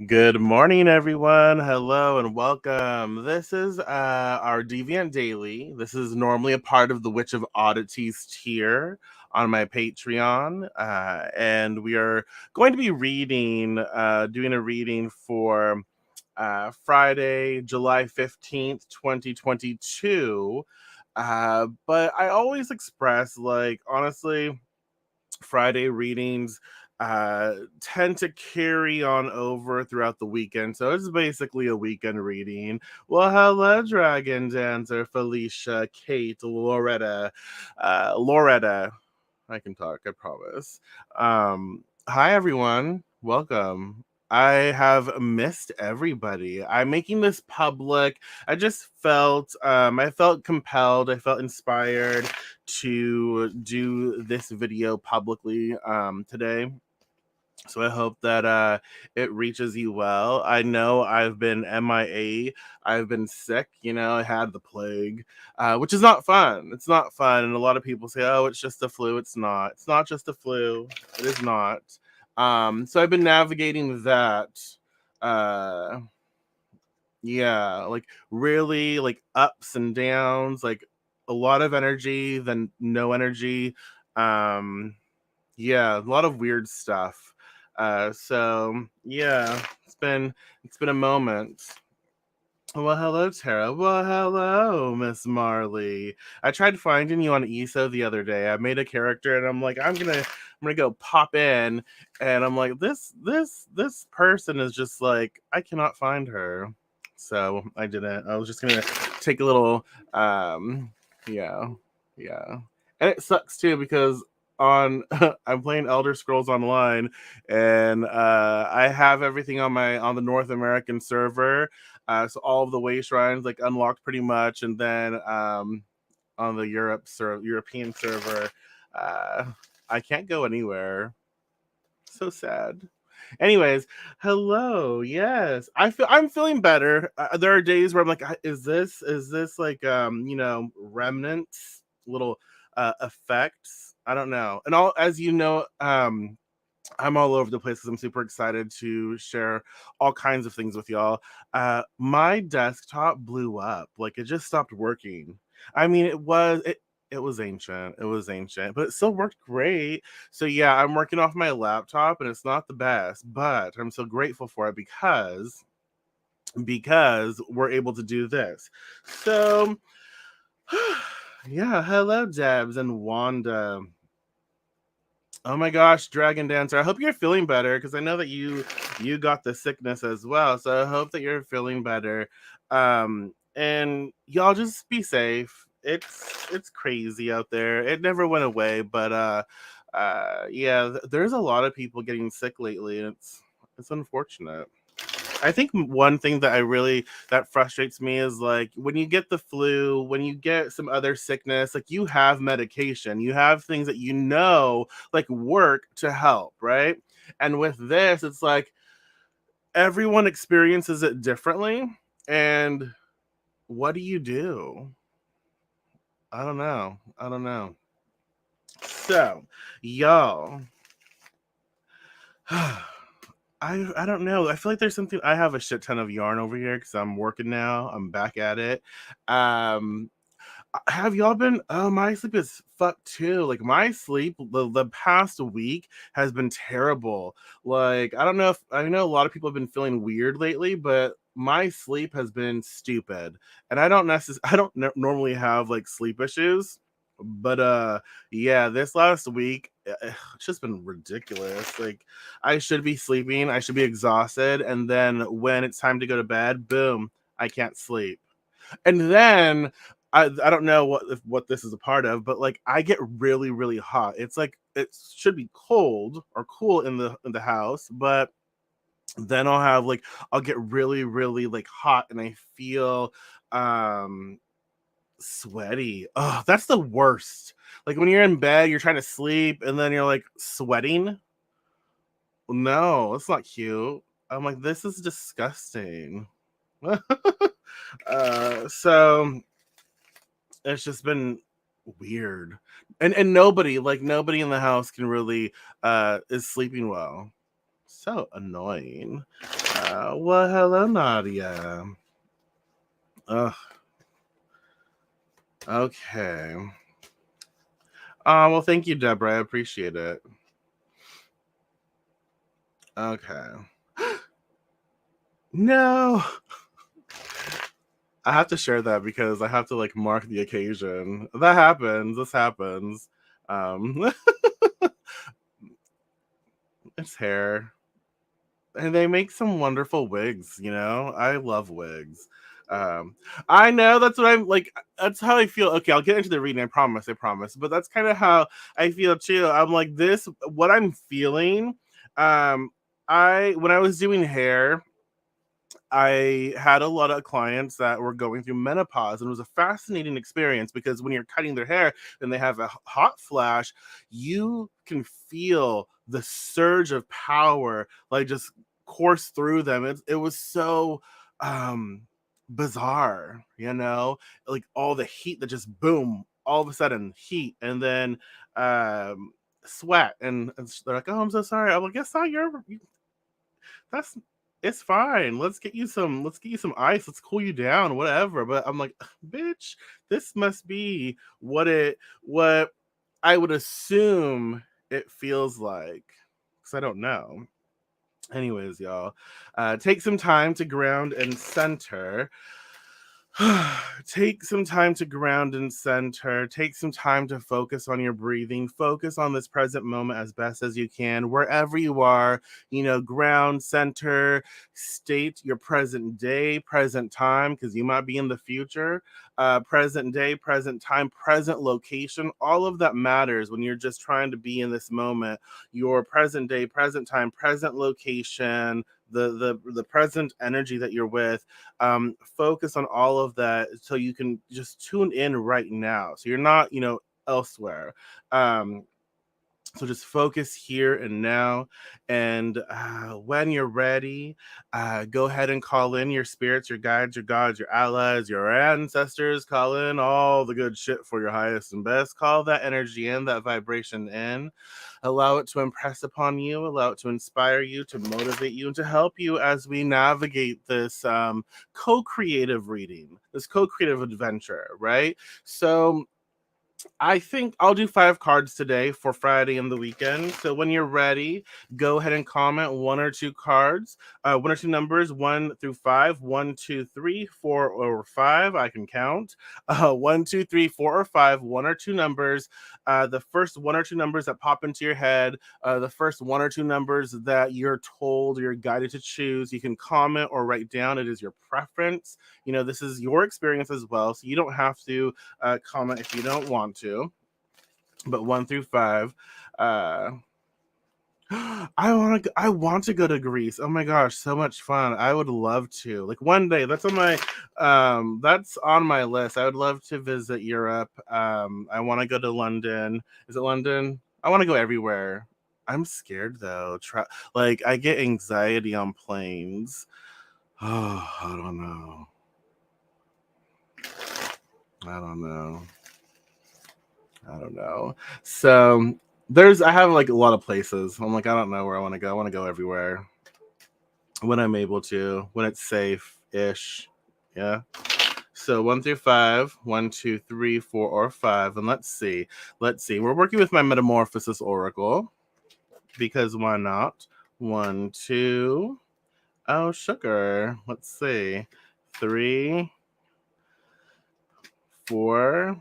Good morning, everyone. Hello and welcome. This is our Deviant Daily. This is normally a part of the Witch of Oddities tier on my Patreon. And we are going to be doing a reading for Friday, July 15th, 2022. But I always express, honestly, Friday readings tend to carry on over throughout the weekend. So it's basically a weekend reading. Well, hello, Dragon Dancer, Felicia, Kate, Loretta. I can talk, I promise. Hi, everyone. Welcome. I have missed everybody. I'm making this public. I felt compelled, I felt inspired to do this video publicly today. So I hope that it reaches you well. I know I've been MIA. I've been sick. I had the plague, which is not fun. It's not fun. And a lot of people say, oh, it's just the flu. It's not. It's not just the flu. It is not. So I've been navigating that. Uh, yeah, like really like ups and downs, like a lot of energy, then no energy. Um, yeah, a lot of weird stuff. So yeah, it's been a moment. Well, hello, Tara. Well, hello, Miss Marley. I tried finding you on ESO the other day. I made a character, and I'm like, I'm gonna go pop in, and I'm like, this person is just like, I cannot find her. So I didn't. I was just gonna take a little, yeah, yeah, and it sucks too because on I'm playing Elder Scrolls Online, and I have everything on the North American server, so all of the way shrines like unlocked pretty much, and then on the European server, uh, I can't go anywhere. So sad. Anyways, hello. Yes, I'm feeling better. There are days where I'm like, is this like remnants, little effects? I don't know. And all as you know, I'm all over the place because I'm super excited to share all kinds of things with y'all. My desktop blew up. Like it just stopped working. I mean, it was ancient. It was ancient, but it still worked great. So yeah, I'm working off my laptop and it's not the best, but I'm so grateful for it because we're able to do this. So yeah, hello Debs and Wanda. Oh my gosh, Dragon Dancer. I hope you're feeling better because I know that you got the sickness as well. So I hope that you're feeling better. And y'all just be safe. It's crazy out there. It never went away, but yeah, there's a lot of people getting sick lately, and it's unfortunate. I think one thing that frustrates me is like when you get the flu, when you get some other sickness, like you have medication, you have things that like work to help, right? And with this, it's like everyone experiences it differently. And what do you do? I don't know. I don't know. So, y'all, I don't know. I feel like there's something. I have a shit ton of yarn over here because I'm working now. I'm back at it. Um, have y'all been? Oh, my sleep is fucked too. Like my sleep, the past week has been terrible. Like I know a lot of people have been feeling weird lately, but my sleep has been stupid. And I don't normally have like sleep issues, but yeah, this last week it's just been ridiculous. Like I should be sleeping, I should be exhausted, and then when it's time to go to bed, boom, I can't sleep. And then I don't know what this is a part of, but like I get really really hot. It's like it should be cold or cool in the house, but then I'll get really really like hot and I feel um sweaty. Oh, that's the worst. Like when you're in bed, you're trying to sleep and then you're like sweating. No, it's not cute. I'm like, this is disgusting. So it's just been weird. And nobody in the house can really is sleeping well. So annoying. Well, hello, Nadia. Ugh. Okay. Well, thank you, Deborah. I appreciate it. Okay. No. I have to share that because I have to like mark the occasion. That happens. This happens. Um, it's hair. And they make some wonderful wigs, you know? I love wigs. Um, I know that's what I'm like. That's how I feel. Okay, I'll get into the reading. I promise. I promise. But that's kind of how I feel too. I'm like this. What I'm feeling. Um, I when I was doing hair, I had a lot of clients that were going through menopause, and it was a fascinating experience because when you're cutting their hair and they have a hot flash, you can feel the surge of power like just course through them. It was so um bizarre, you know, like all the heat that just boom, all of a sudden heat, and then sweat, and they're like, "Oh, I'm so sorry." I'm like, "Yes, not your that's it's fine. Let's get you some ice. Let's cool you down, whatever." But I'm like, bitch, this must be what I would assume it feels like. Because I don't know. Anyways, y'all, take some time to ground and center. Take some time to ground and center. Take some time to focus on your breathing. Focus on this present moment as best as you can, wherever you are. You know, ground, center, state your present day, present time, because you might be in the future. Present day, present time, present location. All of that matters when you're just trying to be in this moment. Your present day, present time, present location, the present energy that you're with. Focus on all of that so you can just tune in right now, so you're not, elsewhere. Um, so just focus here and now. And when you're ready, go ahead and call in your spirits, your guides, your gods, your allies, your ancestors. Call in all the good shit for your highest and best. Call that energy in, that vibration in. Allow it to impress upon you, allow it to inspire you, to motivate you, and to help you as we navigate this co creative reading, this co creative adventure, right? So, I think I'll do 5 cards today for Friday and the weekend. So when you're ready, go ahead and comment 1 or 2 cards, 1 or 2 numbers, 1 through 5, 1, 2, 3, 4, or 5. I can count. 1, 2, 3, 4, or 5, 1 or 2 numbers. The first 1 or 2 numbers that pop into your head, the first 1 or 2 numbers that you're told or you're guided to choose. You can comment or write down. It is your preference. This is your experience as well. So you don't have to comment if you don't want to. But 1 through 5. Uh, I want to go to Greece. Oh my gosh, so much fun. I would love to. Like one day, that's on my list. I would love to visit Europe. I want to go to London. Is it London? I want to go everywhere. I'm scared though. Like I get anxiety on planes. Oh, I don't know. I don't know. I don't know. So I have like a lot of places. I'm like, I don't know where I want to go. I want to go everywhere when I'm able to, when it's safe ish. Yeah. So 1 through 5, 1, 2, 3, 4, or 5. And let's see. Let's see. We're working with my Metamorphosis Oracle because why not? 1, 2. Oh, sugar. Let's see. 3, 4,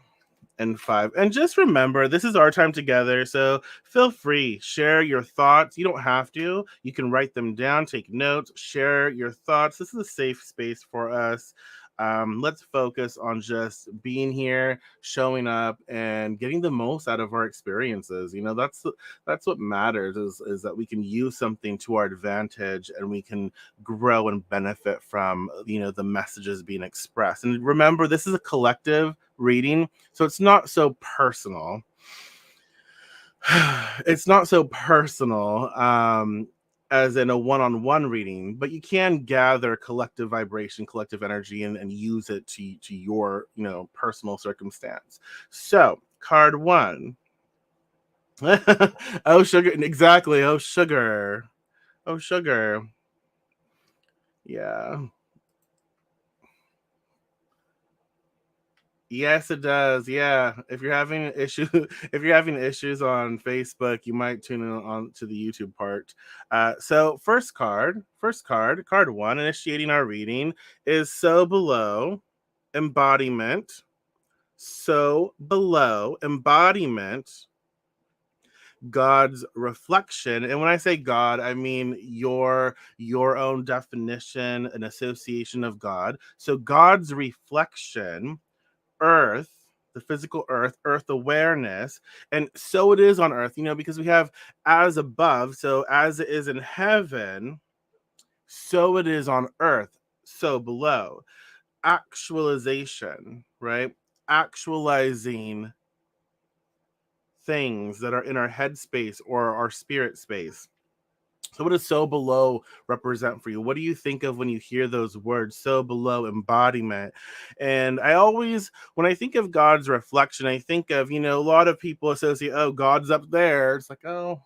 and 5. And just remember, this is our time together. So feel free, share your thoughts. You don't have to. You can write them down, take notes, share your thoughts. This is a safe space for us. Let's focus on just being here, showing up, and getting the most out of our experiences. That's what matters is that we can use something to our advantage, and we can grow and benefit from the messages being expressed. And remember, this is a collective reading, so it's not so personal. It's not so personal as in a one-on-one reading, but you can gather collective vibration, collective energy, and use it to your personal circumstance. So card 1. Oh sugar, exactly. Oh sugar. Oh, sugar. Yeah. Yes, it does. Yeah. If you're having an issue, if you're having issues on Facebook, you might tune in on to the YouTube part. So card one, initiating our reading is so below embodiment. So below embodiment, God's reflection. And when I say God, I mean your own definition and association of God. So God's reflection, earth, the physical earth, earth awareness. And so it is on earth, because we have as above, so as it is in heaven, so it is on earth, so below. Actualization, right? Actualizing things that are in our head space or our spirit space. So, what does so below represent for you? What do you think of when you hear those words, so below, embodiment? And I always, when I think of God's reflection, I think of, a lot of people associate, oh, God's up there. It's like, oh,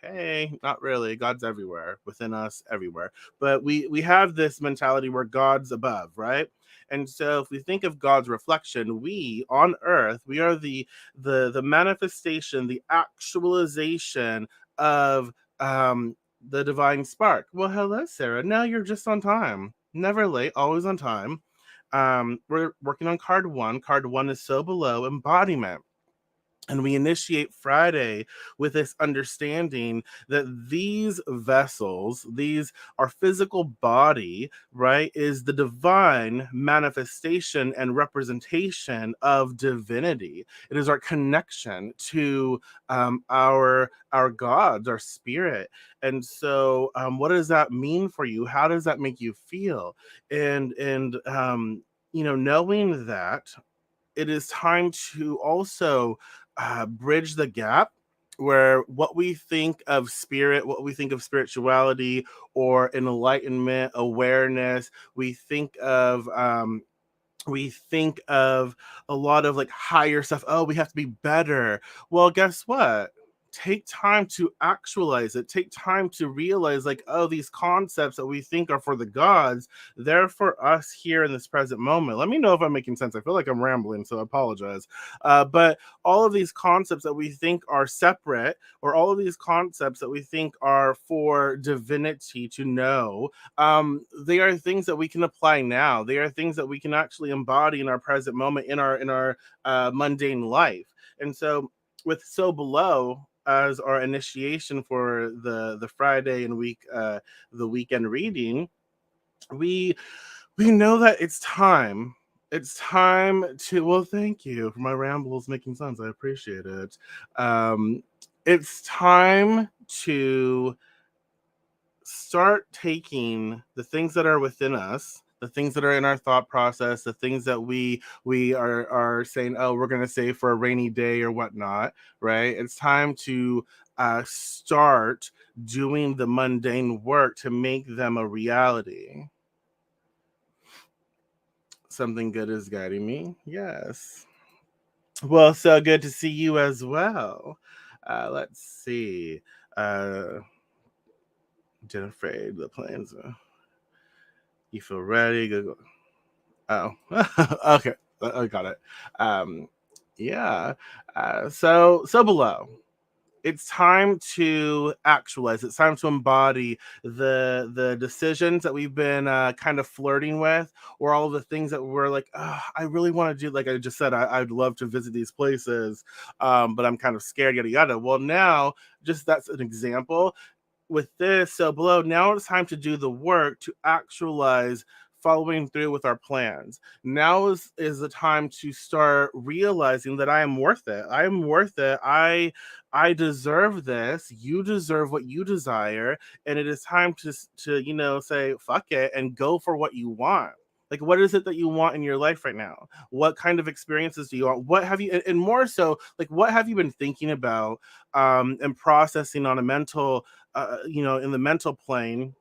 hey, not really. God's everywhere, within us, everywhere. But we have this mentality where God's above, right? And so if we think of God's reflection, we on earth, we are the manifestation, the actualization of the divine spark. Well, hello, Sarah. Now you're just on time. Never late, always on time. We're working on card one. Card one is so below embodiment. And we initiate Friday with this understanding that these vessels, these our physical body, right, is the divine manifestation and representation of divinity. It is our connection to our gods, our spirit. And so, what does that mean for you? How does that make you feel? And knowing that it is time to also bridge the gap where what we think of spirit, what we think of spirituality or enlightenment, awareness, we think of a lot of like higher stuff. Oh, we have to be better. Well, guess what? Take time to actualize it. Take time to realize, like, oh, these concepts that we think are for the gods, they're for us here in this present moment. Let me know if I'm making sense. I feel like I'm rambling, so I apologize. But all of these concepts that we think are separate, or all of these concepts that we think are for divinity to know, they are things that we can apply now. They are things that we can actually embody in our present moment, in our mundane life. And so, with so below as our initiation for the Friday and the weekend reading, we we know that it's time. It's time to, well, thank you for my rambles making sense. I appreciate it. It's time to start taking the things that are within us, the things that are in our thought process, the things that we are saying, oh, we're gonna save for a rainy day or whatnot, right? It's time to start doing the mundane work to make them a reality. Something good is guiding me. Yes. Well, so good to see you as well. Let's see. Uh, Jennifer, the plans. You feel ready? Go. Oh, okay. I got it. Um, yeah. So below, it's time to actualize. It's time to embody the decisions that we've been kind of flirting with, or all of the things that we're like, I really want to do. Like I just said, I'd love to visit these places, but I'm kind of scared. Yada yada. Well, now just that's an example with this. So below, now it's time to do the work to actualize following through with our plans. Now is the time to start realizing that I am worth it. I am worth it. I deserve this. You deserve what you desire, and it is time to say fuck it and go for what you want. Like, what is it that you want in your life right now? What kind of experiences do you want? What have you, and more so, like, what have you been thinking about and processing on a mental in the mental plane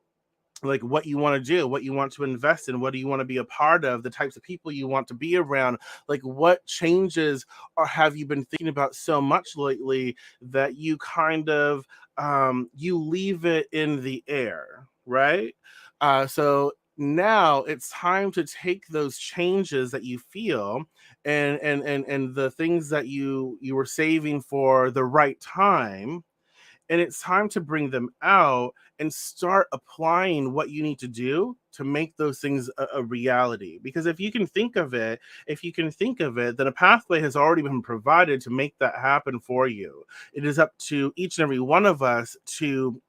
like what you want to do, what you want to invest in, what do you want to be a part of, the types of people you want to be around, like what changes or have you been thinking about so much lately that you kind of you leave it in the air, right? So now it's time to take those changes that you feel and the things that you were saving for the right time, and it's time to bring them out and start applying what you need to do to make those things a reality. Because if you can think of it, then a pathway has already been provided to make that happen for you. It is up to each and every one of us to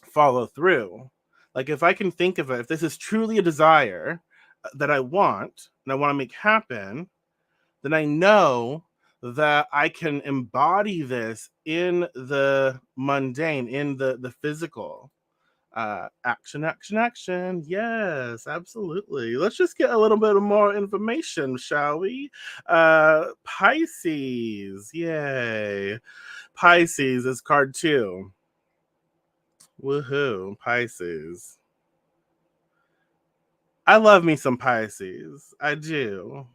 follow through. Like if I can think of it, if this is truly a desire that I want and I want to make happen, then I know that I can embody this in the mundane, in the physical. Action, action, action. Yes, absolutely. Let's just get a little bit more information, shall we? Pisces. Yay. Pisces is card two. Woohoo. Pisces. I love me some Pisces. I do.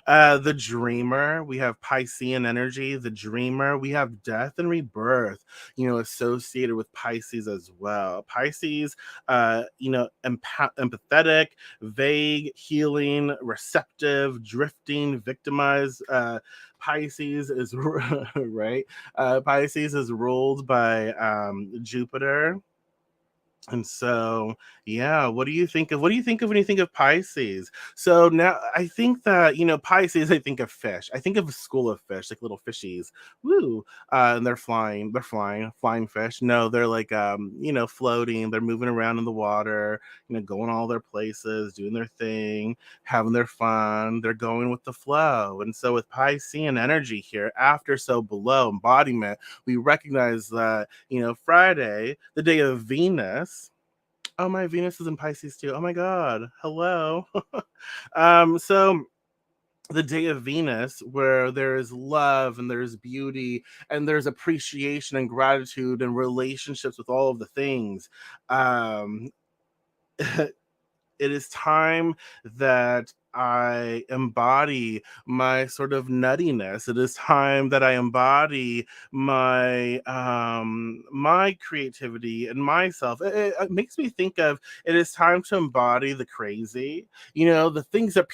The dreamer, we have Piscean energy, the dreamer, we have death and rebirth, associated with Pisces as well. Pisces, empathetic, vague, healing, receptive, drifting, victimized. Pisces is right. Pisces is ruled by Jupiter, and so, yeah, what do you think of when you think of Pisces? So now I think that, Pisces, I think of fish. I think of a school of fish, like little fishies. Woo. And flying fish. No, they're like, floating. They're moving around in the water, going all their places, doing their thing, having their fun. They're going with the flow. And so with Piscean energy here, after so below embodiment, we recognize that, Friday, the day of Venus. Oh, my Venus is in Pisces too. Oh my God. Hello. So the day of Venus, where there is love and there's beauty and there's appreciation and gratitude and relationships with all of the things. Um, it is time that I embody my sort of nuttiness. It is time that I embody my creativity and myself. It makes me think of, it is time to embody the crazy. The things that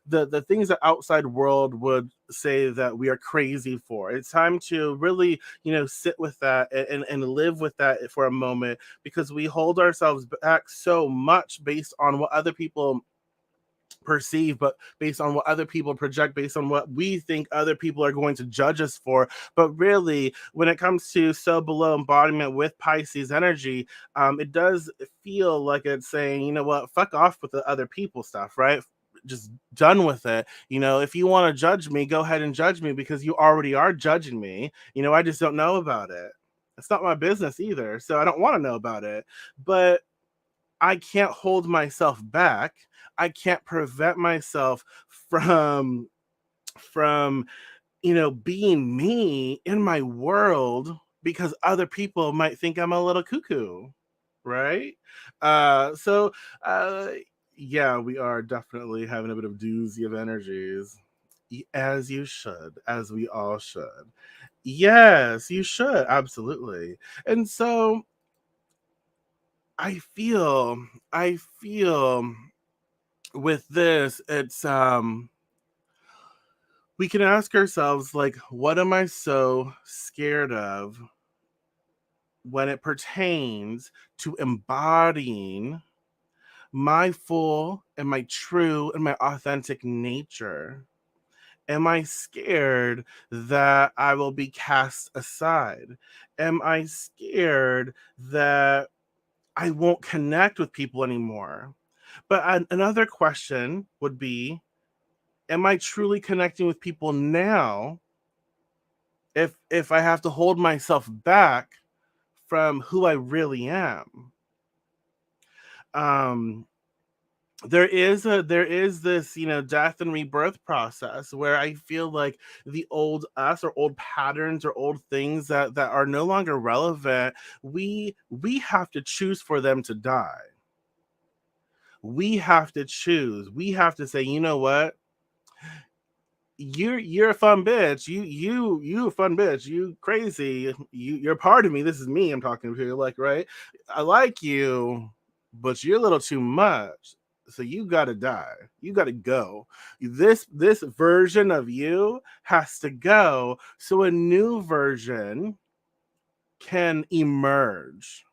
the things that outside world would say that we are crazy for. It's time to really, sit with that and live with that for a moment, because we hold ourselves back so much based on what other people perceive, but based on what other people project, based on what we think other people are going to judge us for. But really, when it comes to so below embodiment with Pisces energy, it does feel like it's saying, you know what, fuck off with the other people stuff, right? Just done with it. If you want to judge me, go ahead and judge me, because you already are judging me. I just don't know about it. It's not my business either, so I don't want to know about it. But I can't hold myself back. I can't prevent myself from from being me in my world, because other people might think I'm a little cuckoo, right? So uh yeah, we are definitely having a bit of doozy of energies. As you should, as we all should. Yes, you should, absolutely. And so I feel with this, it's we can ask ourselves, like, what am I so scared of when it pertains to embodying my full and my true and my authentic nature? Am I scared that I will be cast aside? Am I scared that I won't connect with people anymore? But another question would be, am I truly connecting with people now, if I have to hold myself back from who I really am? Um there is this, death and rebirth process where I feel like the old us, or old patterns, or old things that are no longer relevant, we have to choose for them to die. We have to choose. We have to say, you know what, you're a fun bitch. You a fun bitch. You crazy. You're part of me. This is me I'm talking to. Like, right? I like you, but you're a little too much. So you gotta die. You gotta go. This version of you has to go, so a new version can emerge.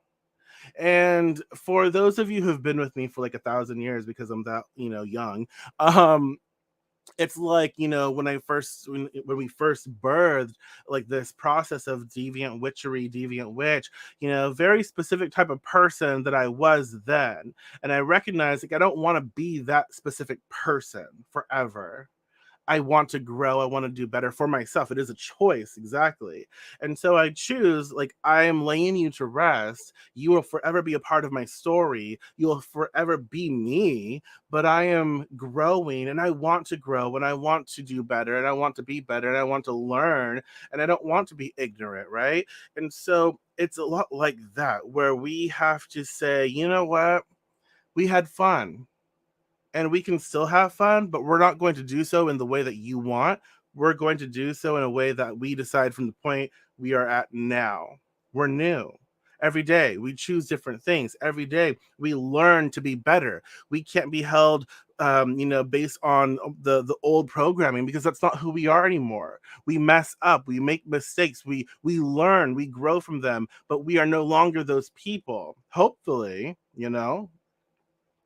And for those of you who've been with me for like 1,000 years, because I'm that, young, um, it's like, when we first birthed, like, this process of deviant witchery, deviant witch, very specific type of person that I was then. And I recognize, like, I don't want to be that specific person forever. I want to grow. I want to do better for myself. It is a choice, exactly. And so I choose, like, I am laying you to rest. You will forever be a part of my story. You will forever be me, but I am growing, and I want to grow, and I want to do better, and I want to be better, and I want to learn, and I don't want to be ignorant, right? And so it's a lot like that, where we have to say, you know what? We had fun, and we can still have fun, but we're not going to do so in the way that you want. We're going to do so in a way that we decide from the point we are at now. We're new. Every day we choose different things. Every day we learn to be better. We can't be held, based on the old programming, because that's not who we are anymore. We mess up. We make mistakes. We learn. We grow from them. But we are no longer those people. Hopefully,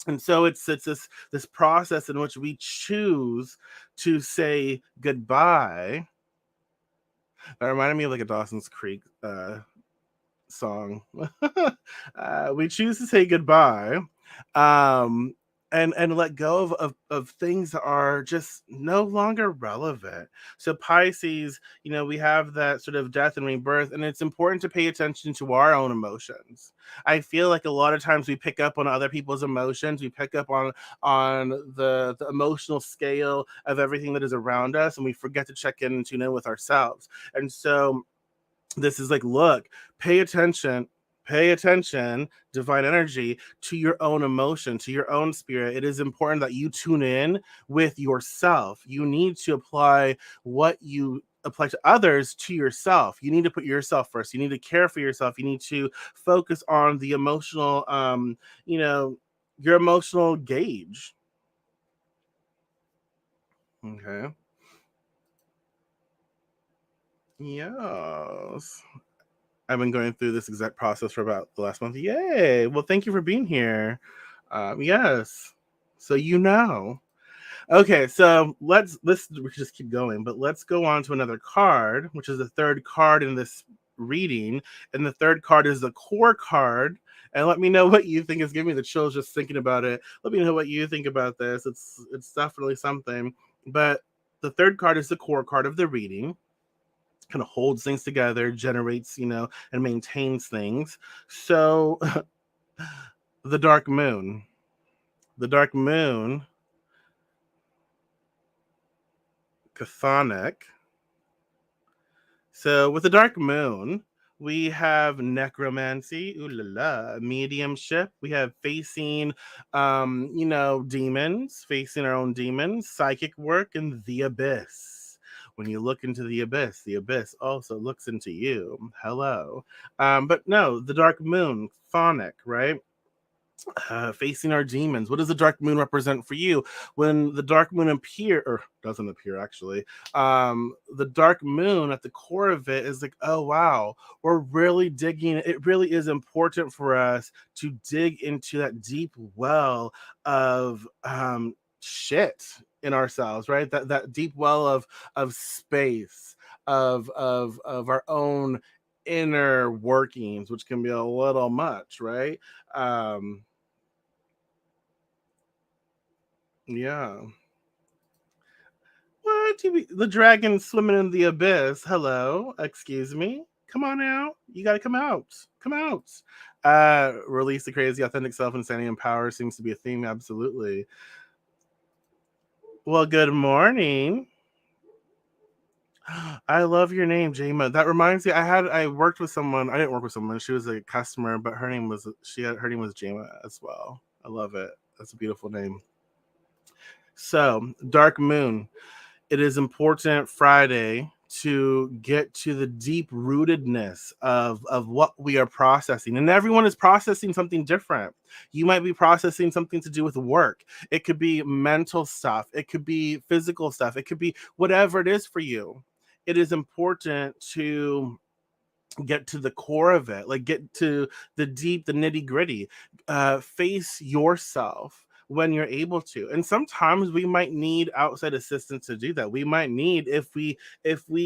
and so it's this process in which we choose to say goodbye. That reminded me of like a Dawson's Creek song. We choose to say goodbye, um, and let go of things that are just no longer relevant. So Pisces, we have that sort of death and rebirth, and it's important to pay attention to our own emotions. I feel like a lot of times we pick up on other people's emotions. We pick up on the emotional scale of everything that is around us, and we forget to check in and tune in with ourselves. And so this is like, look, pay attention, pay attention, divine energy, to your own emotion, to your own spirit. It is important that you tune in with yourself. You need to apply what you apply to others to yourself. You need to put yourself first. You need to care for yourself. You need to focus on the emotional, you know your emotional gauge. Okay. Yes. I've been going through this exact process for about the last month. Yay! Well, thank you for being here. Yes. So Okay, so let's we can just keep going, but let's go on to another card, which is the third card in this reading, and the third card is the core card. And let me know what you think. Is giving me the chills just thinking about it. Let me know what you think about this. It's definitely something. But the third card is the core card of the reading, kind of holds things together, generates, and maintains things. So the dark moon, the dark moon, chthonic. So with the dark moon, we have necromancy, ooh la la, mediumship. We have facing, demons, facing our own demons, psychic work, and the abyss. When you look into the abyss also looks into you. Hello. But no, the dark moon, chthonic, right? Facing our demons. What does the dark moon represent for you? When the dark moon appear, or doesn't appear actually, the dark moon at the core of it is like, oh wow, we're really digging. It really is important for us to dig into that deep well of shit in ourselves, right? That deep well of space, of our own inner workings, which can be a little much, right? um Yeah. What? The dragon swimming in the abyss. Hello. Excuse me. Come on out. You got to come out. Come out. Release the crazy, authentic self, and standing in power seems to be a theme. Absolutely. Well, good morning. I love your name, Jama. That reminds me, I worked with someone. I didn't work with someone. She was a customer, but her name was Jama as well. I love it. That's a beautiful name. So, Dark Moon. It is important Friday to get to the deep rootedness of what we are processing. And everyone is processing something different. You might be processing something to do with work. It could be mental stuff. It could be physical stuff. It could be whatever it is for you. It is important to get to the core of it, like get to the nitty gritty. Face yourself when you're able to, and sometimes we might need outside assistance to do that. We might need, if we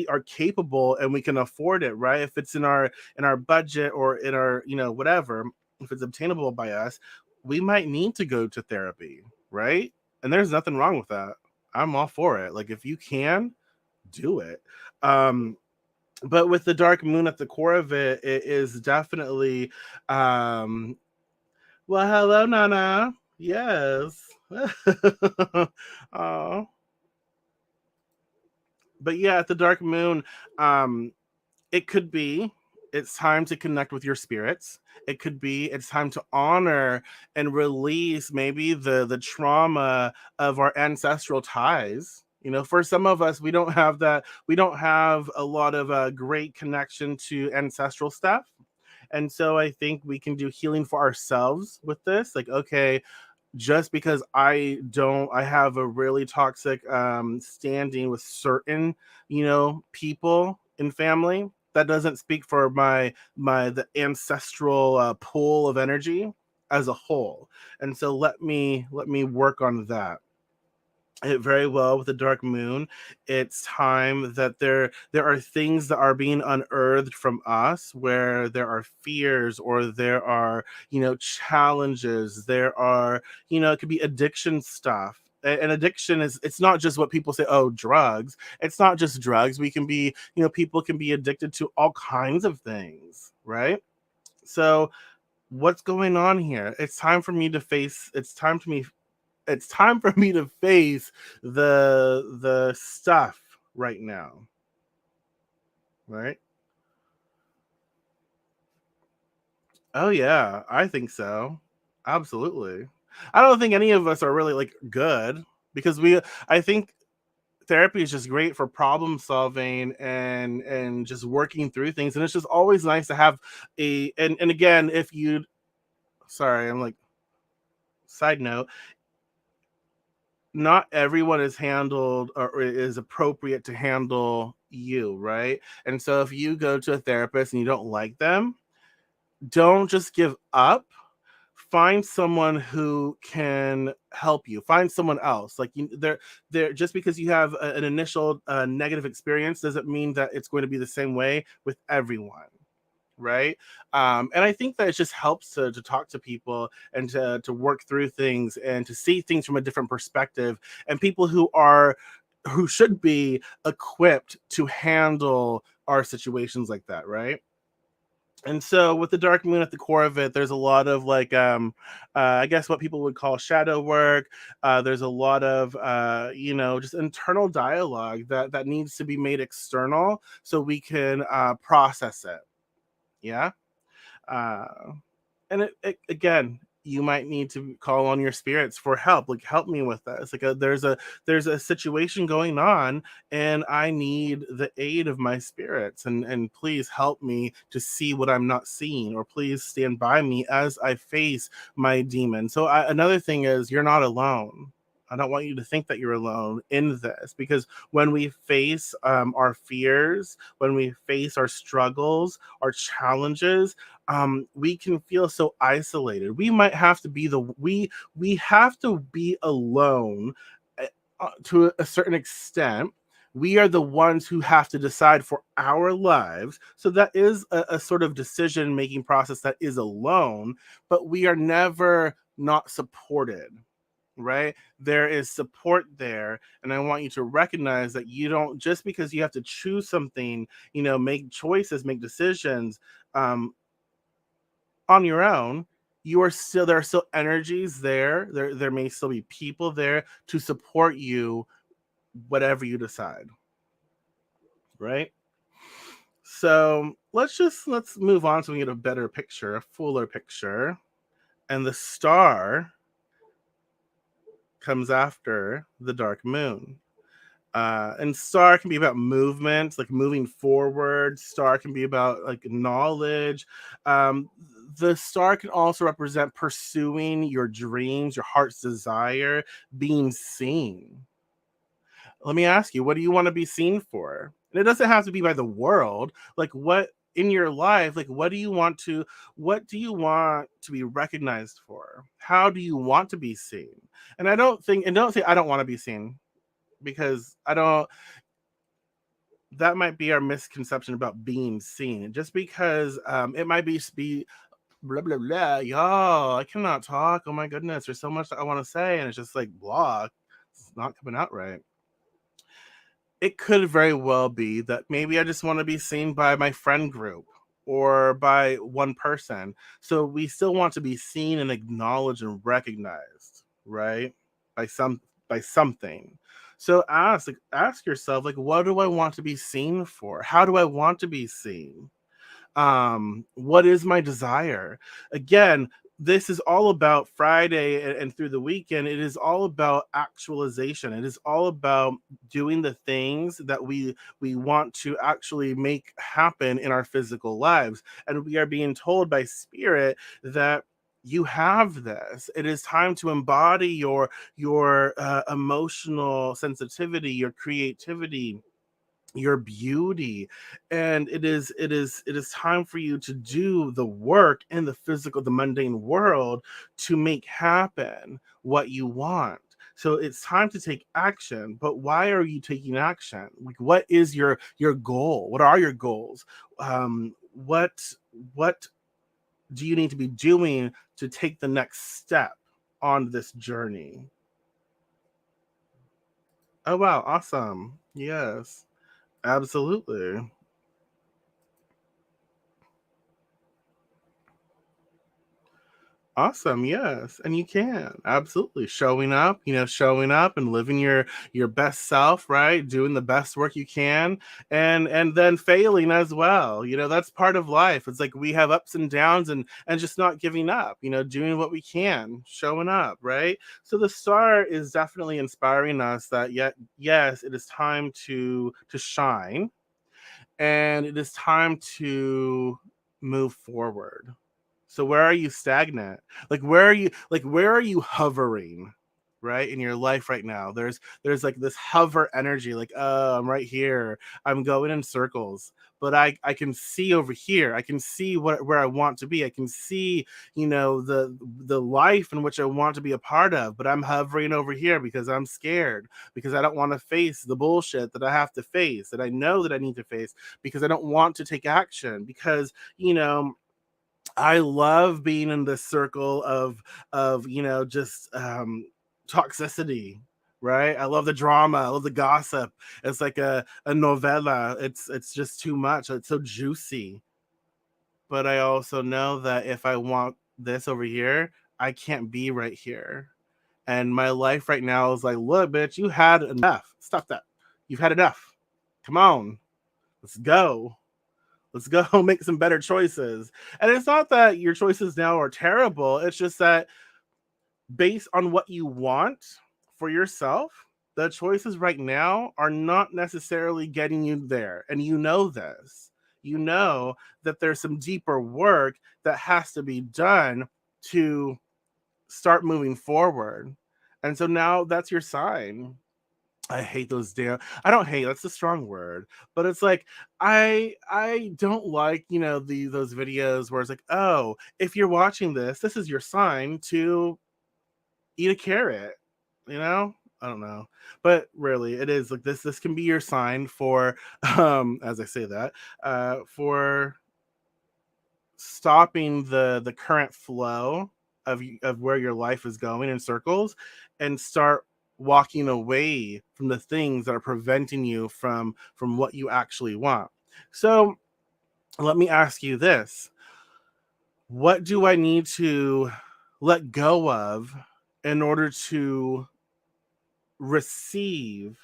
are capable and we can afford it, right? If it's in our budget or in our, whatever, if it's obtainable by us, we might need to go to therapy, right? And there's nothing wrong with that. I'm all for it. Like, if you can do it. But with the dark moon at the core of it, it is definitely, um well, hello, Nana. Yes. Oh. But yeah, at the dark moon, um it could be it's time to connect with your spirits. It could be it's time to honor and release maybe the trauma of our ancestral ties. For some of us, we don't have that. We don't have a lot of great connection to ancestral stuff. And so I think we can do healing for ourselves with this. Like, okay, just because I have a really toxic standing with certain, people in family, that doesn't speak for the ancestral pool of energy as a whole. And so let me work on that. It very well with the dark moon. It's time that there are things that are being unearthed from us, where there are fears, or there are, challenges. There are, it could be addiction stuff. And addiction is, it's not just what people say, oh, drugs. It's not just drugs. We can be, people can be addicted to all kinds of things, right? So what's going on here? It's time for me to face the stuff right now, right? Oh yeah, I think so. Absolutely. I don't think any of us are really like good, because we I think therapy is just great for problem solving and just working through things, and it's just always nice to have and again, if you sorry, I'm like, side note, not everyone is handled or is appropriate to handle you, right? And so if you go to a therapist and you don't like them, don't just give up. Find someone who can help you. Find someone else. Like, they're just because you have an initial negative experience doesn't mean that it's going to be the same way with everyone, right? And I think that it just helps to talk to people and to work through things and to see things from a different perspective, and people who should be equipped to handle our situations like that, right? And so with the dark moon at the core of it, there's a lot of like, I guess what people would call shadow work. There's a lot of just internal dialogue that needs to be made external so we can process it. Yeah. uh, and again, you might need to call on your spirits for help. Like, help me with this. Like, there's a situation going on, and I need the aid of my spirits, and please help me to see what I'm not seeing, or please stand by me as I face my demon. So another thing is, you're not alone. I don't want you to think that you're alone in this, because when we face our fears, when we face our struggles, our challenges, we can feel so isolated. We might have to be we have to be alone, uh, to a certain extent. We are the ones who have to decide for our lives. So that is a sort of decision making process that is alone, but we are never not supported. right? There is support there. And I want you to recognize that you don't, just because you have to choose something, make choices, make decisions um, on your own, there are still energies there. There may still be people there to support you, whatever you decide, right? So let's move on so we get a better picture, a fuller picture. And the star comes after the dark moon. And star can be about movement, like moving forward. Star can be about like knowledge. Um, the star can also represent pursuing your dreams, your heart's desire, being seen. Let me ask you, what do you want to be seen for? And it doesn't have to be by the world. Like, what in your life, like what do you want to be recognized for? How do you want to be seen? And don't say I don't want to be seen, because I don't that might be our misconception about being seen. Just because it might be blah blah blah, y'all, I cannot talk. Oh my goodness, there's so much that I want to say, and it's just like blah, it's not coming out right. It could very well be that maybe I just want to be seen by my friend group or by one person. So we still want to be seen and acknowledged and recognized, right? By something. So ask yourself, like, what do I want to be seen for? How do I want to be seen? What is my desire? Again, this is all about Friday and through the weekend. It is all about actualization. It is all about doing the things that we want to actually make happen in our physical lives. And we are being told by spirit that you have this. It is time to embody your emotional sensitivity, your creativity, your beauty. And it is time for you to do the work in the physical, the mundane world, to make happen what you want. So it's time to take action. But why are you taking action? Like, what is your goal? What are your goals? What do you need to be doing to take the next step on this journey? Oh wow, awesome. Yes, absolutely. Awesome, yes, and you can absolutely showing up and living your best self, right? Doing the best work you can, and then failing as well. That's part of life. It's like we have ups and downs, and just not giving up. Doing what we can, showing up, right? So the star is definitely inspiring us that yet yes, it is time to shine, and it is time to move forward. So where are you stagnant? Where are you hovering? Right, in your life right now, there's like this hover energy, like, oh, I'm right here, I'm going in circles, but I can see over here, I can see where I want to be, I can see, the life in which I want to be a part of, but I'm hovering over here because I'm scared, because I don't want to face the bullshit that I have to face, that I know that I need to face, because I don't want to take action, because I love being in this circle of just toxicity, right? I love the drama, I love the gossip. It's like a novella. It's just too much. It's so juicy. But I also know that if I want this over here, I can't be right here. And my life right now is like, look, bitch, you had enough. Stop that. You've had enough. Come on, let's go. Let's go make some better choices. And it's not that your choices now are terrible. It's just that based on what you want for yourself, the choices right now are not necessarily getting you there. And you know this. You know that there's some deeper work that has to be done to start moving forward. And so now that's your sign. I hate those damn I don't hate, that's a strong word, but it's like I don't like, those videos where it's like, "Oh, if you're watching this is your sign to eat a carrot." You know? I don't know. But really, it is like this can be your sign for as I say that, for stopping the current flow of where your life is going in circles, and start walking away from the things that are preventing you from what you actually want. So let me ask you this: what do I need to let go of in order to receive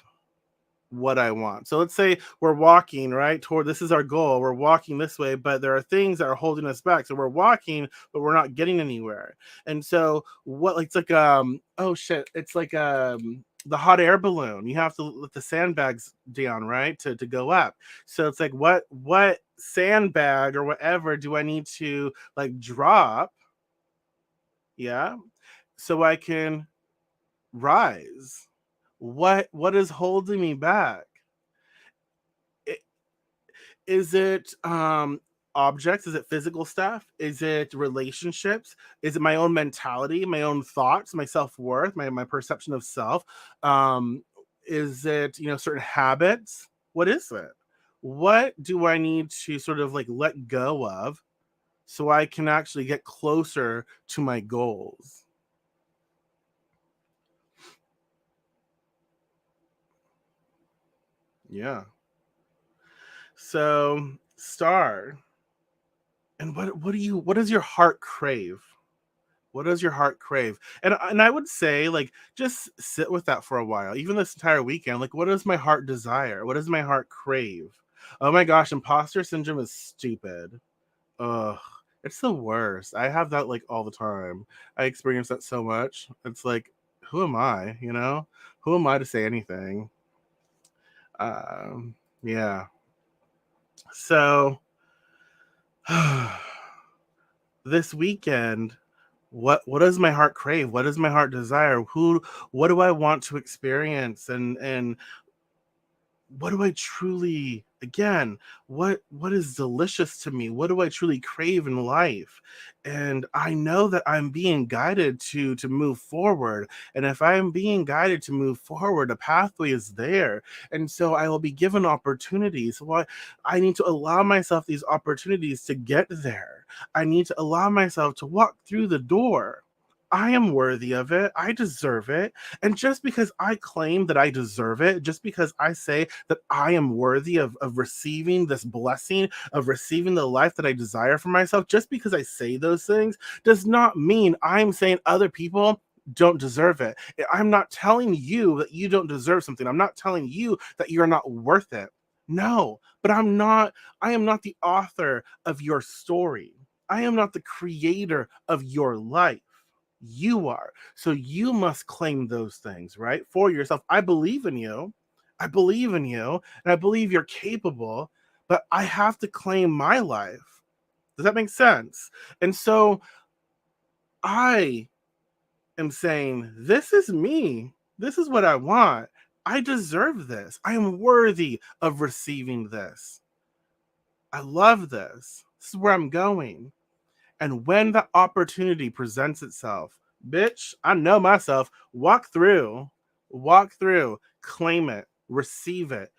what I want? So let's say we're walking right toward, this is our goal. We're walking this way, but there are things that are holding us back. So we're walking, but we're not getting anywhere. And so what, it's like oh shit, it's like the hot air balloon. You have to let the sandbags down, right? To go up. So it's like what sandbag or whatever do I need to like drop, yeah, so I can rise? What is holding me back? Is it objects? Is it physical stuff? Is it relationships? Is it my own mentality, my own thoughts, my self-worth, my perception of self? Um, is it, certain habits? What is it? What do I need to sort of like let go of so I can actually get closer to my goals? Yeah. So, Star, and what does your heart crave? What does your heart crave? And I would say, like, just sit with that for a while, even this entire weekend. Like, what does my heart desire? What does my heart crave? Oh my gosh, imposter syndrome is stupid. Ugh, it's the worst. I have that like all the time. I experience that so much. It's like, who am I? Who am I to say anything? Yeah. So this weekend, what does my heart crave? What does my heart desire? What do I want to experience? And what do I truly, again, what is delicious to me? What do I truly crave in life? And I know that I'm being guided to move forward. And if I'm being guided to move forward, a pathway is there. And so I will be given opportunities. Well, I need to allow myself these opportunities to get there. I need to allow myself to walk through the door. I am worthy of it. I deserve it. And just because I claim that I deserve it, just because I say that I am worthy of receiving this blessing, of receiving the life that I desire for myself, just because I say those things does not mean I'm saying other people don't deserve it. I'm not telling you that you don't deserve something. I'm not telling you that you're not worth it. No, but I am not the author of your story. I am not the creator of your life. You are. So you must claim those things, right? For yourself. I believe in you. I believe in you. And I believe you're capable, but I have to claim my life. Does that make sense? And so I am saying, this is me. This is what I want. I deserve this. I am worthy of receiving this. I love this. This is where I'm going. And when the opportunity presents itself, bitch, I know myself. Walk through, claim it, receive it,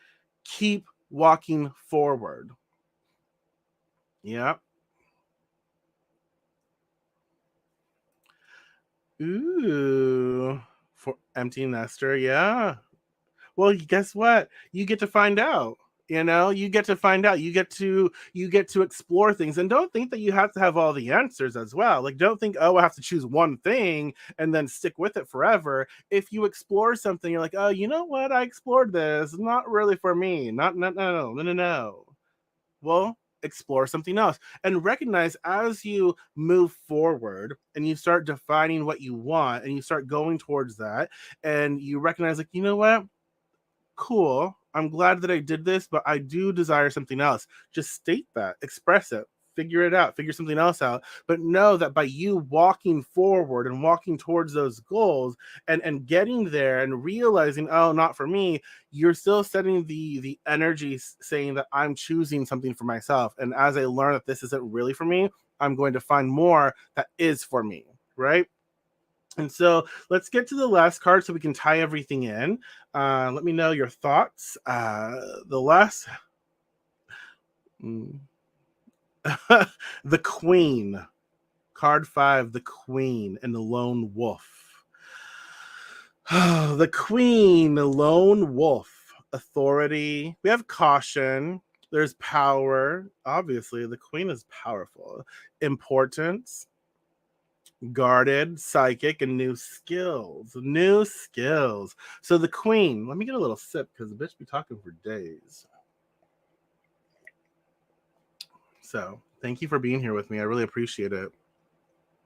keep walking forward. Yeah. Ooh, for empty nester. Yeah. Well, guess what? You get to find out. You get to find out. You get to explore things, and don't think that you have to have all the answers as well. Like, don't think, oh, I have to choose one thing and then stick with it forever. If you explore something, you're like, oh, you know what? I explored this. Not really for me. Not no no no no no. Well, explore something else and recognize as you move forward and you start defining what you want and you start going towards that and you recognize, like, you know what? Cool. I'm glad that I did this, but I do desire something else. Just state that, express it, figure it out, figure something else out. But know that by you walking forward and walking towards those goals and getting there and realizing, oh, not for me, you're still setting the energy saying that I'm choosing something for myself. And as I learn that this isn't really for me, I'm going to find more that is for me. Right. And so let's get to the last card so we can tie everything in. Let me know your thoughts. The last, mm, the Queen, card 5, the Queen and the Lone Wolf. The queen, the lone wolf, authority. We have caution. There's power. Obviously, the queen is powerful. Importance, guarded, psychic, and new skills. New skills. So the queen, let me get a little sip because the bitch be talking for days. So thank you for being here with me. I really appreciate it.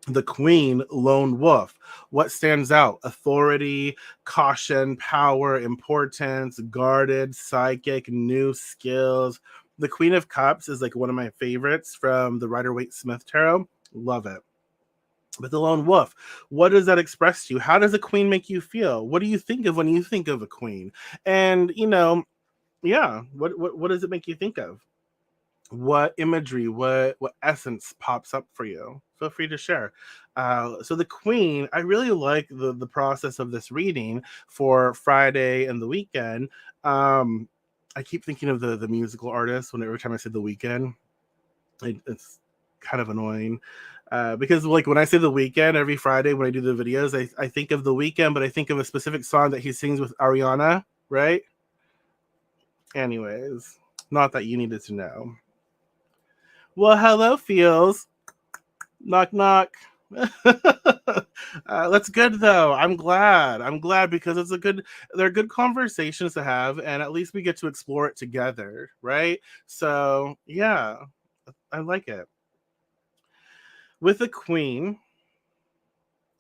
The queen, lone wolf. What stands out? Authority, caution, power, importance, guarded, psychic, new skills. The queen of cups is like one of my favorites from the Rider Waite Smith tarot. Love it. But the lone wolf, what does that express to you? How does a queen make you feel? What do you think of when you think of a queen? And yeah, what does it make you think of? What imagery, what essence pops up for you? Feel free to share. So the queen, I really like the process of this reading for Friday and the weekend. I keep thinking of the musical artist when every time I say the weekend. It's kind of annoying. Because like when I say the weekend every Friday when I do the videos, I think of the weekend, but I think of a specific song that he sings with Ariana, right? Anyways, not that you needed to know. Well, hello, feels. Knock, knock. That's good though. I'm glad. I'm glad because they're good conversations to have, and at least we get to explore it together, right? So yeah, I like it. With the queen,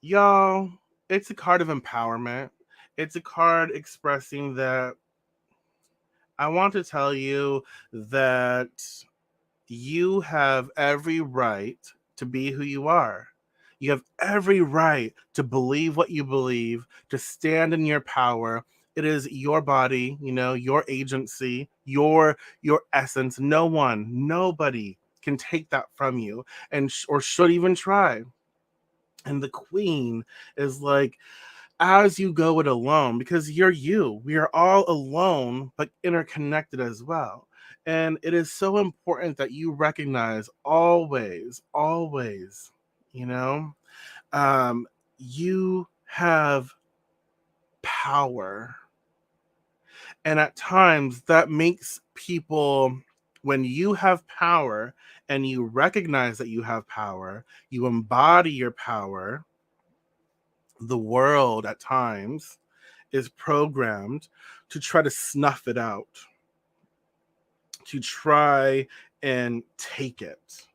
y'all, it's a card of empowerment. It's a card expressing that I want to tell you that you have every right to be who you are. You have every right to believe what you believe, to stand in your power. It is your body, your agency, your essence. No one, nobody can take that from you and or should even try. And the queen is like, as you go it alone, because you're you. We are all alone, but interconnected as well. And it is so important that you recognize always, always, you know, um, you have power. And at times that makes people, when you have power and you recognize that you have power, you embody your power, the world at times is programmed to try to snuff it out, to try and take it,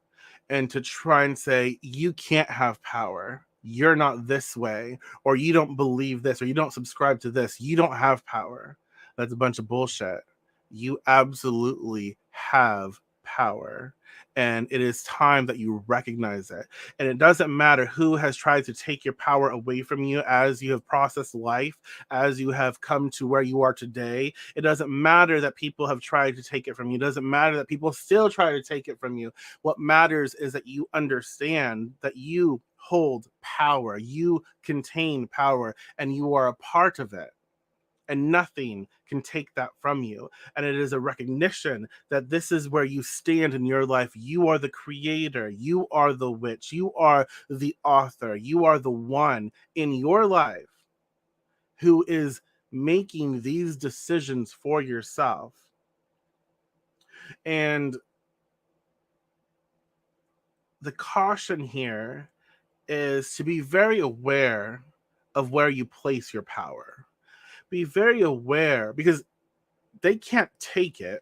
and to try and say, you can't have power. You're not this way, or you don't believe this, or you don't subscribe to this. You don't have power. That's a bunch of bullshit. You absolutely have power. And it is time that you recognize it. And it doesn't matter who has tried to take your power away from you as you have processed life, as you have come to where you are today. It doesn't matter that people have tried to take it from you. It doesn't matter that people still try to take it from you. What matters is that you understand that you hold power, you contain power, and you are a part of it. And nothing can take that from you. And it is a recognition that this is where you stand in your life. You are the creator. You are the witch. You are the author. You are the one in your life who is making these decisions for yourself. And the caution here is to be very aware of where you place your power. Be very aware because they can't take it,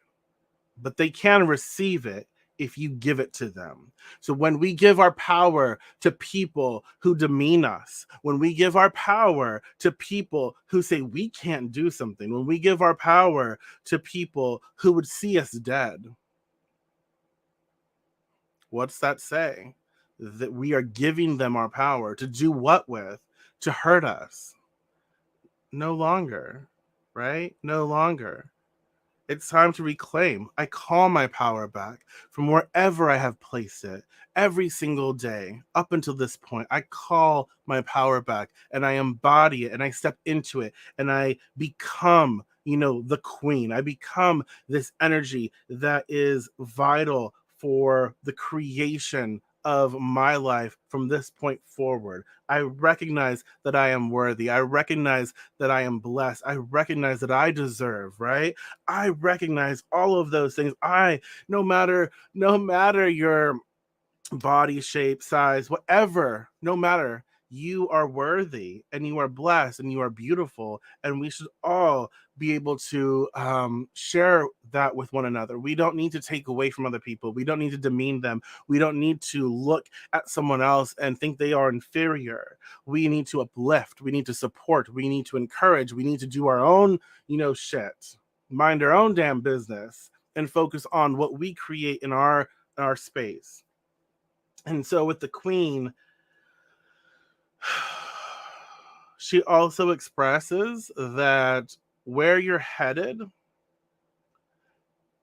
but they can receive it if you give it to them. So when we give our power to people who demean us, when we give our power to people who say we can't do something, when we give our power to people who would see us dead, what's that say? That we are giving them our power to do what with? To hurt us. No longer, right? No longer. It's time to reclaim. I call my power back from wherever I have placed it every single day up until this point. I call my power back and I embody it and I step into it and I become, the queen. I become this energy that is vital for the creation of my life from this point forward. I recognize that I am worthy. I recognize that I am blessed. I recognize that I deserve, right? I recognize all of those things. No matter your body shape, size, whatever, no matter, you are worthy and you are blessed and you are beautiful. And we should all be able to share that with one another. We don't need to take away from other people. We don't need to demean them. We don't need to look at someone else and think they are inferior. We need to uplift. We need to support. We need to encourage. We need to do our own, shit, mind our own damn business and focus on what we create in our space. And so with the queen, she also expresses that where you're headed,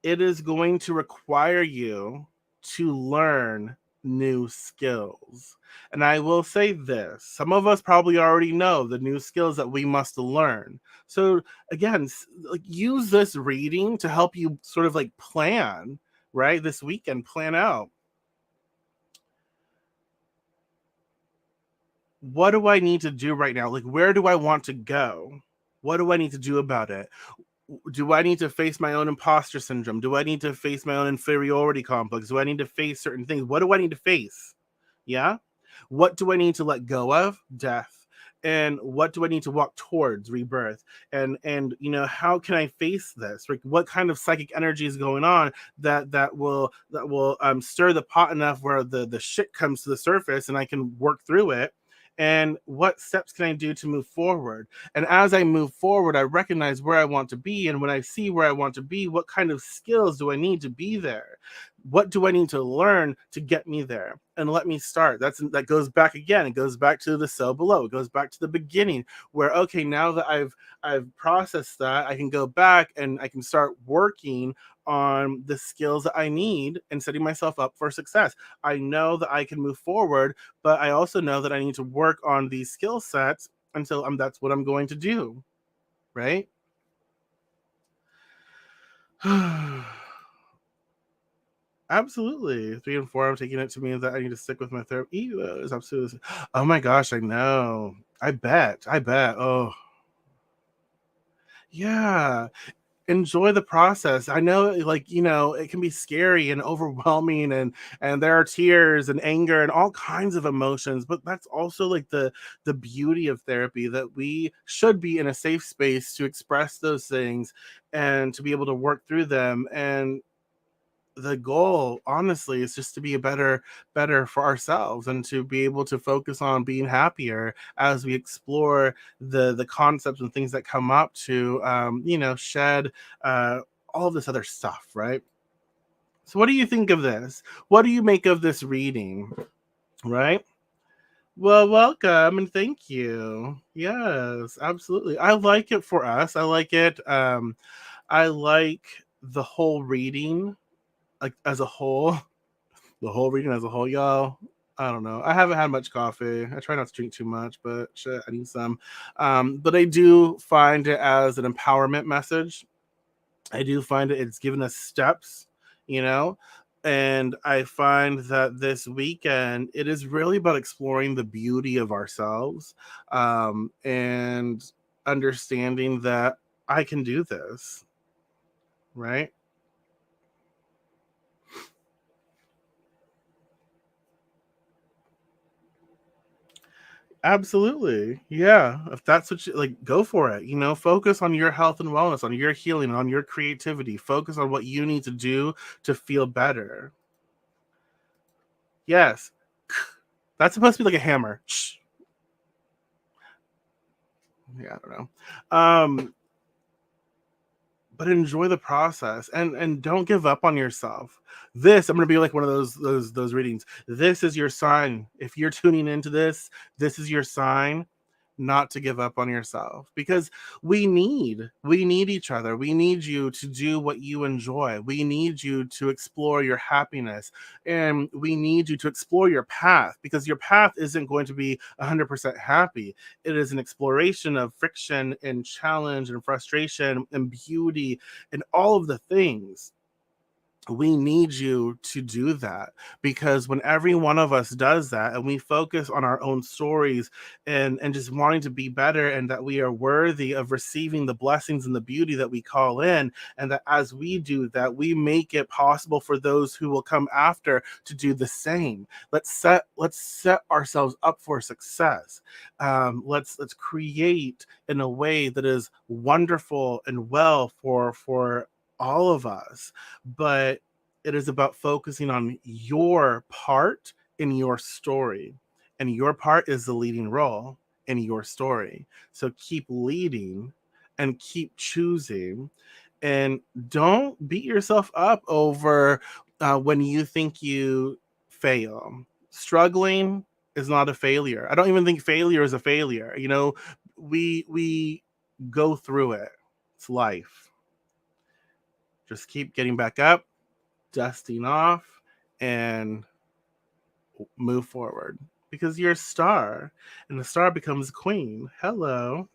it is going to require you to learn new skills. And I will say this, some of us probably already know the new skills that we must learn. So again, like use this reading to help you sort of like plan, right? This weekend, plan out, what do I need to do right now? Like, where do I want to go? What do I need to do about it? Do I need to face my own imposter syndrome? Do I need to face my own inferiority complex? Do I need to face certain things? What do I need to face? Yeah. What do I need to let go of? Death. And what do I need to walk towards? Rebirth. And how can I face this? Like, what kind of psychic energy is going on that will stir the pot enough where the shit comes to the surface and I can work through it? And what steps can I do to move forward? And as I move forward, I recognize where I want to be. And when I see where I want to be, what kind of skills do I need to be there? What do I need to learn to get me there? And let me start. That goes back again. It goes back to the cell below. It goes back to the beginning where, okay, now that I've processed that, I can go back and I can start working on the skills that I need and setting myself up for success. I know that I can move forward, but I also know that I need to work on these skill sets until that's what I'm going to do, right? Absolutely. 3 and 4, I'm taking it to mean that I need to stick with my therapy. Is absolutely. Oh my gosh, I know. I bet. I bet. Oh, yeah. Enjoy the process. I know, like, it can be scary and overwhelming, and there are tears and anger and all kinds of emotions, but that's also like the beauty of therapy, that we should be in a safe space to express those things and to be able to work through them. And the goal honestly is just to be a better for ourselves and to be able to focus on being happier as we explore the concepts and things that come up to shed uh all of this other stuff, right? So what do you think of this? What do you make of this reading, right? Well, welcome and thank you. Yes, absolutely. I like it for us. I like it. I like the whole reading, like as a whole. The whole reading as a whole, y'all. I don't know. I haven't had much coffee. I try not to drink too much, but shit, I need some. But I do find it as an empowerment message. I do find it's given us steps, you know, and I find that this weekend it is really about exploring the beauty of ourselves, and understanding that I can do this, right? Absolutely. Yeah. If that's what you like, go for it. Focus on your health and wellness, on your healing, on your creativity. Focus on what you need to do to feel better. Yes. That's supposed to be like a hammer. Shh. Yeah, I don't know. But enjoy the process and don't give up on yourself. This, I'm gonna be like one of those readings. This is your sign. If you're tuning into this is your sign not to give up on yourself, because we need each other. We need you to do what you enjoy. We need you to explore your happiness, and we need you to explore your path, because your path isn't going to be 100% happy. It is an exploration of friction and challenge and frustration and beauty and all of the things. we need you to do that, because when every one of us does that and we focus on our own stories and just wanting to be better, and that we are worthy of receiving the blessings and the beauty that we call in, and that as we do that, we make it possible for those who will come after to do the same. Let's set ourselves up for success. Let's create in a way that is wonderful and well for all of us. But it is about focusing on your part in your story. And your part is the leading role in your story. So keep leading and keep choosing, and don't beat yourself up over when you think you fail. Struggling is not a failure. I don't even think failure is a failure. We go through it. It's life. Just keep getting back up, dusting off, and move forward, because you're a star, and the star becomes queen. Hello.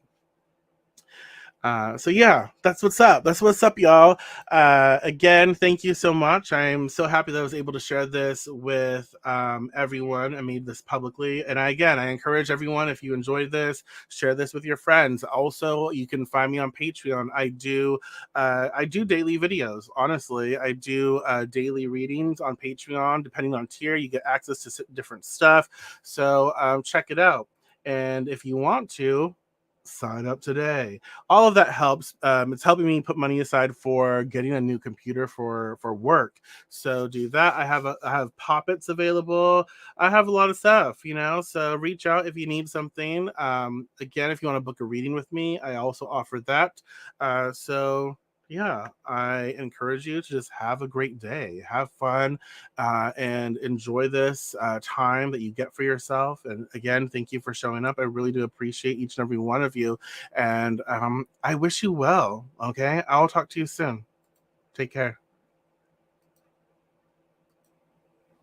So yeah, that's what's up. That's what's up, y'all. Again, thank you so much. I'm so happy that I was able to share this with everyone. I made this publicly, and I encourage everyone, if you enjoyed this, share this with your friends. Also, you can find me on Patreon. I do daily videos. Honestly, I do daily readings on Patreon. Depending on tier, you get access to different stuff. So check it out. And if you want to, sign up today. All of that helps. It's helping me put money aside for getting a new computer for work. So do that. I have poppets available. I have a lot of stuff. So reach out if you need something. Again, if you want to book a reading with me, I also offer that. So yeah, I encourage you to just have a great day, have fun, and enjoy this time that you get for yourself. And again, thank you for showing up. I really do appreciate each and every one of you. And I wish you well. Okay. I'll talk to you soon. Take care.